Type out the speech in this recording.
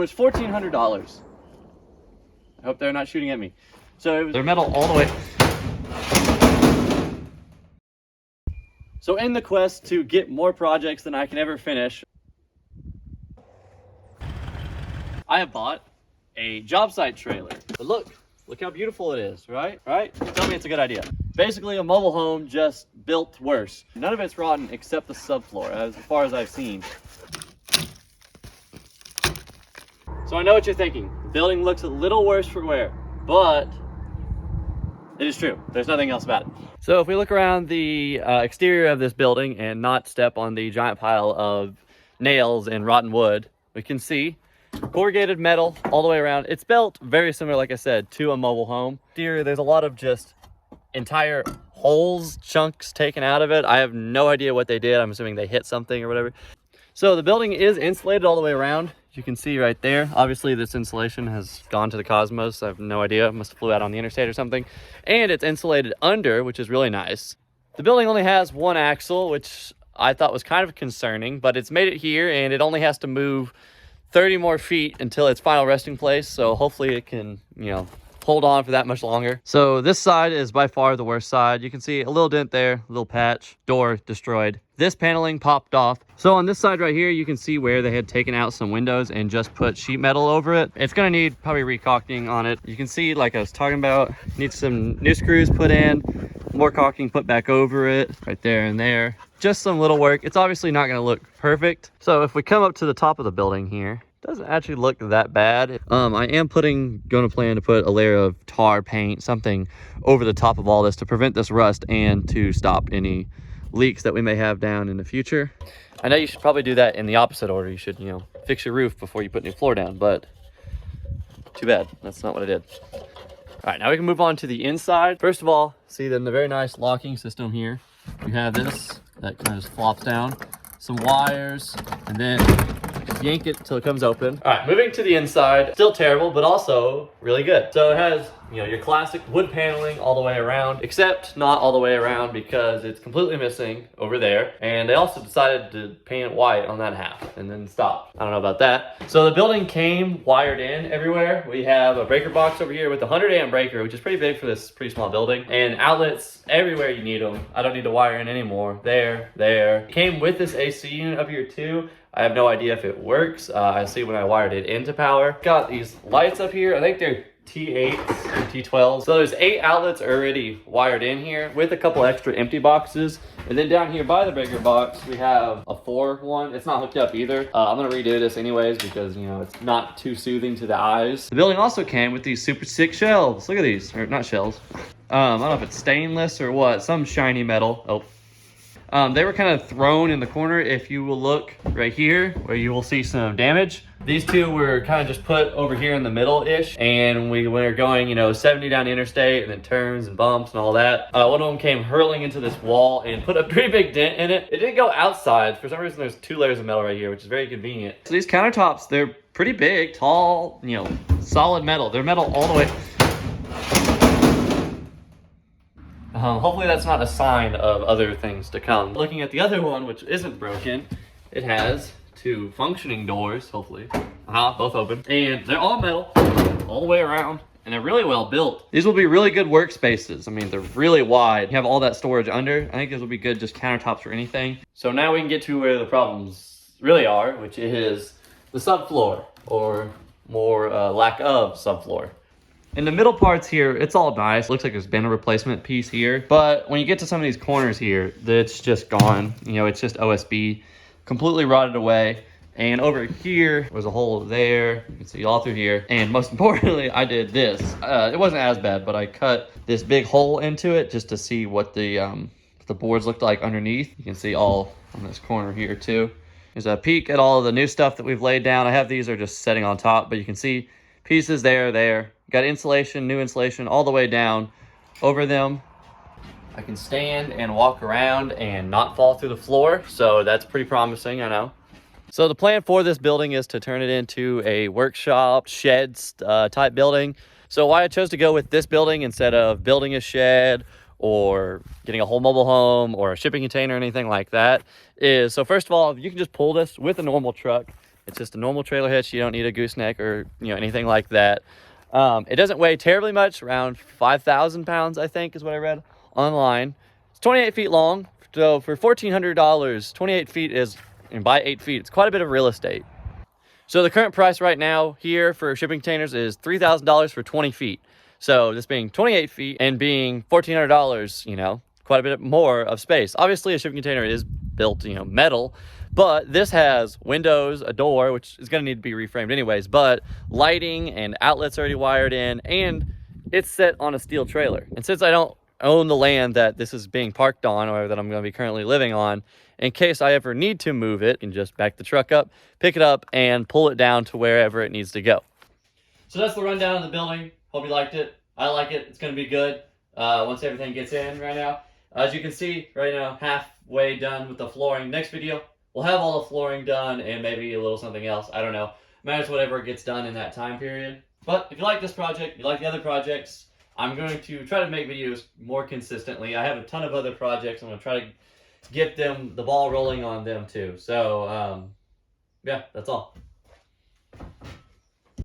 was $1,400. I hope they're not shooting at me. So they're metal all the way. So in the quest to get more projects than I can ever finish, I have bought a job site trailer. But look how beautiful it is, right? Tell me it's a good idea. Basically a mobile home, just built worse. None of it's rotten except the subfloor, as far as I've seen. So I know what you're thinking. The building looks a little worse for wear, but it is true. There's nothing else about it. So if we look around the exterior of this building and not step on the giant pile of nails and rotten wood, we can see corrugated metal all the way around. It's built very similar, like I said, to a mobile home. Here, there's a lot of just entire holes, chunks taken out of it. I have no idea what they did. I'm assuming they hit something or whatever. So the building is insulated all the way around. You can see right there. Obviously this insulation has gone to the cosmos. I have no idea. It must have flew out on the interstate or something. And it's insulated under, which is really nice. The building only has one axle, which I thought was kind of concerning, but it's made it here and it only has to move 30 more feet until its final resting place. So hopefully it can, hold on for that much longer. So this side is by far the worst side. You can see a little dent there, a little patch, door destroyed. This paneling popped off. So on this side right here, you can see where they had taken out some windows and just put sheet metal over it. It's gonna need probably recaulking on it. You can see, like I was talking about, needs some new screws put in, more caulking put back over it, right there and there. Just some little work. It's obviously not gonna look perfect. So if we come up to the top of the building here, doesn't actually look that bad. I am gonna plan to put a layer of tar paint, something over the top of all this to prevent this rust and to stop any leaks that we may have down in the future. I know you should probably do that in the opposite order. You should, fix your roof before you put new floor down, but too bad. That's not what I did. All right, now we can move on to the inside. First of all, see the very nice locking system here. We have this that kind of just flops down, some wires, and then yank it till it comes open. All right, moving to the inside, still terrible, but also really good. So it has, your classic wood paneling all the way around, except not all the way around because it's completely missing over there. And they also decided to paint it white on that half and then stop. I don't know about that. So the building came wired in everywhere. We have a breaker box over here with a 100 amp breaker, which is pretty big for this pretty small building, and outlets everywhere you need them. I don't need to wire in anymore. There. It came with this AC unit up here too. I have no idea if it works. I see when I wired it into power. Got these lights up here. I think they're T8s or T12s. So there's 8 outlets already wired in here with a couple extra empty boxes. And then down here by the breaker box, we have a 4 one. It's not hooked up either. I'm gonna redo this anyways because, it's not too soothing to the eyes. The building also came with these super sick shelves. Look at these, or not shelves. I don't know if it's stainless or what, some shiny metal. They were kind of thrown in the corner. If you will look right here where you will see some damage. These two were kind of just put over here in the middle-ish, and we were going 70 down the interstate and then turns and bumps and all that. One of them came hurling into this wall and put a pretty big dent in it. It didn't go outside. For some reason there's 2 layers of metal right here, which is very convenient. So these countertops, they're pretty big, tall, solid metal. They're metal all the way. Hopefully that's not a sign of other things to come. Looking at the other one, which isn't broken, it has 2 functioning doors, hopefully. Both open. And they're all metal, all the way around, and they're really well built. These will be really good workspaces. I mean, they're really wide. You have all that storage under. I think this will be good just countertops or anything. So now we can get to where the problems really are, which is the subfloor, or more lack of subfloor. In the middle parts here, it's all nice. Looks like there's been a replacement piece here. But when you get to some of these corners here, it's just gone. It's just OSB, completely rotted away. And over here was a hole there. You can see all through here. And most importantly, I did this. It wasn't as bad, but I cut this big hole into it just to see what the boards looked like underneath. You can see all on this corner here too. There's a peek at all of the new stuff that we've laid down. I have these are just setting on top, but you can see pieces there. Got insulation, new insulation all the way down over them. I can stand and walk around and not fall through the floor, so that's pretty promising, I know. So the plan for this building is to turn it into a workshop, sheds type building. So why I chose to go with this building instead of building a shed or getting a whole mobile home or a shipping container or anything like that is, so first of all, you can just pull this with a normal truck. It's just a normal trailer hitch. You don't need a gooseneck or anything like that. It doesn't weigh terribly much, around 5,000 pounds, I think is what I read online. It's 28 feet long. So for $1,400, 28 feet is, and by 8 feet, it's quite a bit of real estate. So the current price right now here for shipping containers is $3,000 for 20 feet. So this being 28 feet and being $1,400, quite a bit more of space. Obviously a shipping container is built, metal, but this has windows, a door, which is going to need to be reframed anyways, but lighting and outlets already wired in, and it's set on a steel trailer. And since I don't own the land that this is being parked on, or that I'm going to be currently living on, in case I ever need to move it, I can just back the truck up, pick it up, and pull it down to wherever it needs to go. So that's the rundown of the building. Hope you liked it. I like it. It's going to be good once everything gets in right now. As you can see, right now, halfway done with the flooring. Next video, we'll have all the flooring done and maybe a little something else. I don't know. Matters whatever gets done in that time period. But if you like this project, you like the other projects, I'm going to try to make videos more consistently. I have a ton of other projects. I'm going to try to get the ball rolling on them too. So, yeah, that's all.